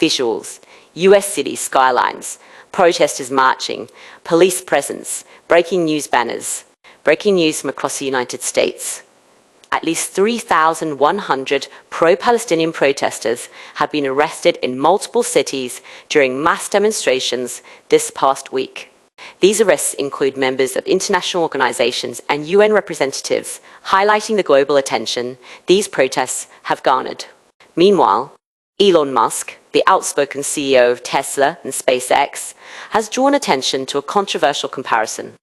Visuals: US city skylines, protesters marching, police presence, breaking news banners. Breaking news from across the United States. At least 3,100 pro-Palestinian protesters have been arrested in multiple cities during mass demonstrations this past week. These arrests include members of international organizations and UN representatives, highlighting the global attention these protests have garnered. Meanwhile, Elon Musk, the outspoken CEO of Tesla and SpaceX, has drawn attention to a controversial comparison.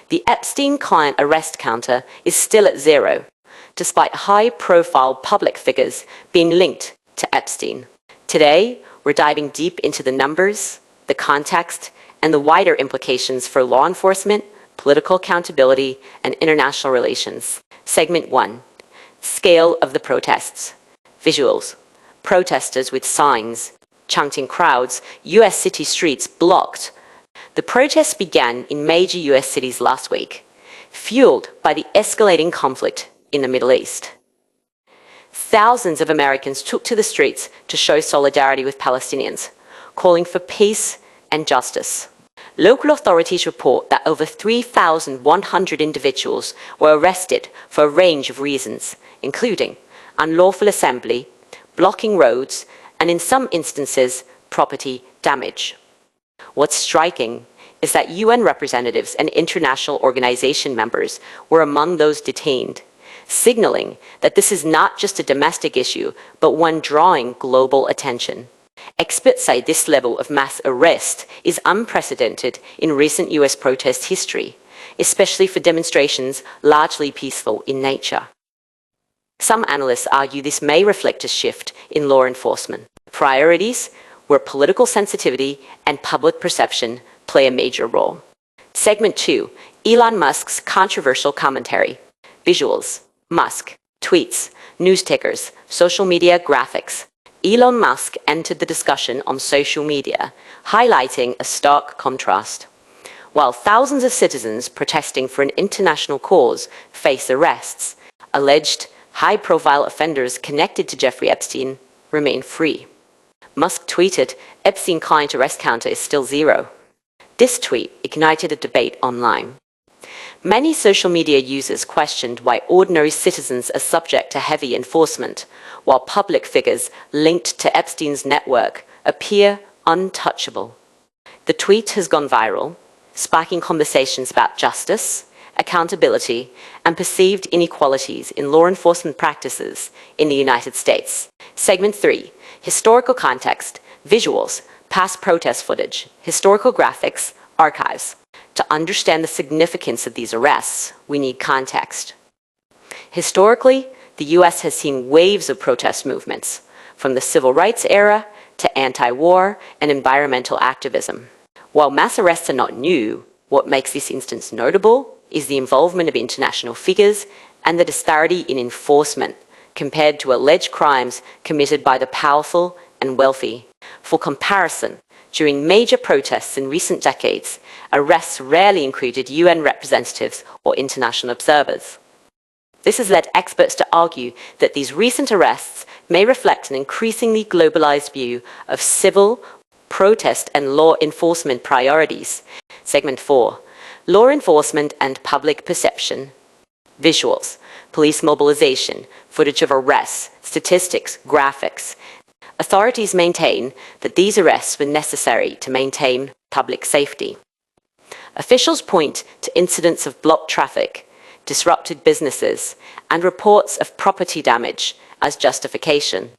The Epstein client arrest counter is still at 0, despite high-profile public figures being linked to Epstein. Today, we're diving deep into the numbers, the context, and the wider implications for law enforcement, political accountability, and international relations. Segment 1. Scale of the protests. Visuals: protesters with signs, chanting crowds, US city streets blocked. The protests began in major US cities last week, fueled by the escalating conflict in the Middle East. Thousands of Americans took to the streets to show solidarity with Palestinians, calling for peace and justice. Local authorities report that over 3,100 individuals were arrested for a range of reasons, including unlawful assembly, blocking roads, and in some instances, property damage. What's striking is that UN representatives and international organization members were among those detained, signaling that this is not just a domestic issue, but one drawing global attention. Experts say this level of mass arrest is unprecedented in recent US protest history, especially for demonstrations largely peaceful in nature. Some analysts argue this may reflect a shift in law enforcement priorities, where political sensitivity and public perception play a major role. Segment 2. Elon Musk's controversial commentary. Visuals: Musk, tweets, news tickers, social media graphics. Elon Musk entered the discussion on social media, highlighting a stark contrast. While thousands of citizens protesting for an international cause face arrests, alleged high-profile offenders connected to Jeffrey Epstein remain free. Musk tweeted, "Epstein client arrest counter is still 0. This tweet ignited a debate online. Many social media users questioned why ordinary citizens are subject to heavy enforcement, while public figures linked to Epstein's network appear untouchable. The tweet has gone viral, sparking conversations about justice, accountability, and perceived inequalities in law enforcement practices in the United States. Segment 3. Historical context, visuals, past protest footage, historical graphics, archives. To understand the significance of these arrests, we need context. Historically, the US has seen waves of protest movements, from the civil rights era to anti-war and environmental activism. While mass arrests are not new, what makes this instance notable is the involvement of international figures and the disparity in enforcement compared to alleged crimes committed by the powerful and wealthy. For comparison, during major protests in recent decades, arrests rarely included UN representatives or international observers. This has led experts to argue that these recent arrests may reflect an increasingly globalized view of civil, protest, and law enforcement priorities. Segment 4. Law enforcement and public perception. Visuals: police mobilization, footage of arrests, statistics, graphics. Authorities maintain that these arrests were necessary to maintain public safety. Officials point to incidents of blocked traffic, disrupted businesses, and reports of property damage as justification.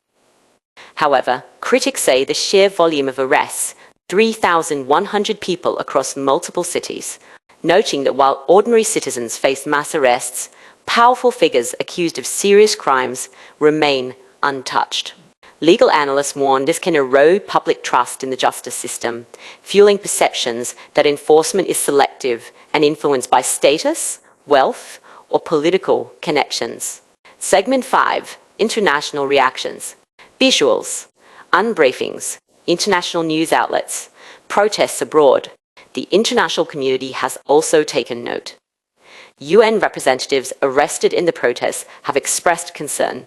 However, critics say the sheer volume of arrests, 3,100 people across multiple cities, noting that while ordinary citizens face mass arrests, powerful figures accused of serious crimes remain untouched. Legal analysts warn this can erode public trust in the justice system, fueling perceptions that enforcement is selective and influenced by status, wealth, or political connections. Segment 5. International reactions. Visuals: unbriefings, international news outlets, protests abroad. The international community has also taken note. UN representatives arrested in the protests have expressed concern,